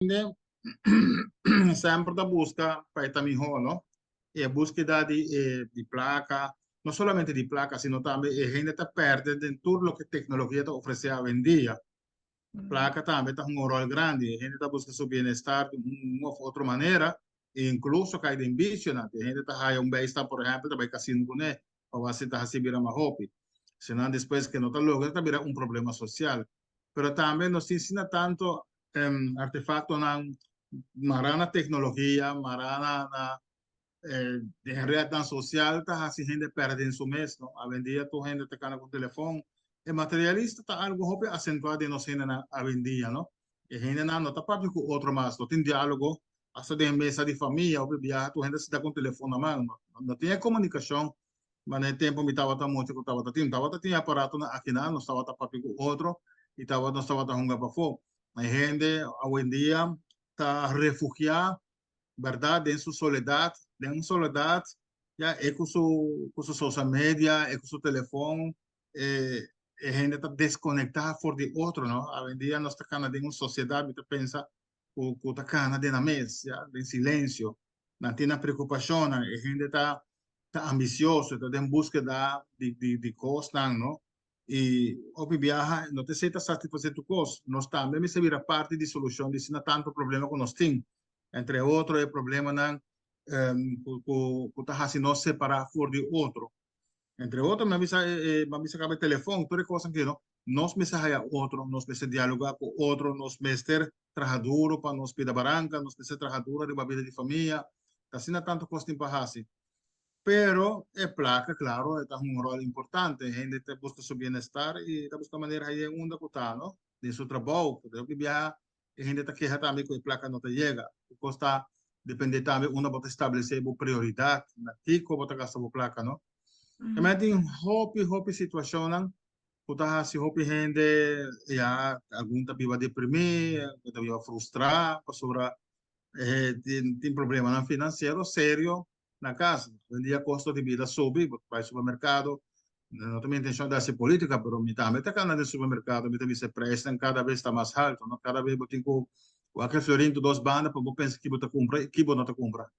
Quindi, sempre da busca per Tamiho, no? E búsqueda de placa, no solamente de placa, sino também a gente está perdendo em tudo o que a tecnologia está oferecendo hoje em dia. A Mm. placa também está um rol grande, a gente está buscando seu bem-estar de uma outra maneira, e incluso cai de ambicionante, a gente está aí bem-estar, por exemplo, também casino com ele, ou você está recebendo uma roupa, senão depois que não está logo, está virando um problema social. Pero também nos ensina tanto artefacto na marana tecnologia, marana na de rede tan social, tá assim, gente perde em su mês, não? A vendia, tu gente te cana com telefone. E materialista tá algo hope acentuado em nós na a vendia, não? E gente não tá papo com outro mais, não tem diálogo, hasta de mesa de família, ou viajar, tu gente se dá com o telefone na mão, não tinha comunicação, mas no tempo me tava tão muito que tava tinha aparato aqui não estava tá papo com outro, e tava não estava tá junga para fora. A gente, hoje em dia, tá refugiado verdade, em sua soledade, em soledade, já é com sua social media, é com seu telefone, a gente está desconectada por de outro, não? Hoje em dia nós estamos em uma sociedade que pensa que está cana de na mesa, já, em silêncio, não tem preocupação, a gente está ambicioso, está em busca de coisas, não? E o viaja, não te aceita satisfazer tu coisa, nós também me servir a parte de solução, de se não tanto problema que nós temos entre outros, o problema não que está fazendo separar for de outro. Entre outros, me avisa que telefone, toda coisa que não, nós me saia outro, nós me dialogar com outro, nós me ter trajaduro para nós pedir barranca, nós me ser trajaduro de uma vida de família, assim não tanto coisa para fazer. Pero é placa, claro, é um rol importante, a gente busca seu bem-estar e busca maneira aí onde está, não? De seu trabalho, de viajar, a gente está querendo também que a placa não te chega, custa depende também onde você estabelecer a prioridade, na tico você gasta a placa, não? Mhm. Também tem hopi situação, não? Puta se hopi gente já algum tá viva deprimir, tá viva frustrar, sobre tem problema não financeiro sério na casa. Hoje em dia, custo de vida sobe, vai ao supermercado. Não tenho intenção de ser política, mas me também está no supermercado, me também se prestam, cada vez está mais alto, não? Cada vez eu tenho aquele florinho, duas bandas, para eu pensar que vou comprar e que vou não comprar.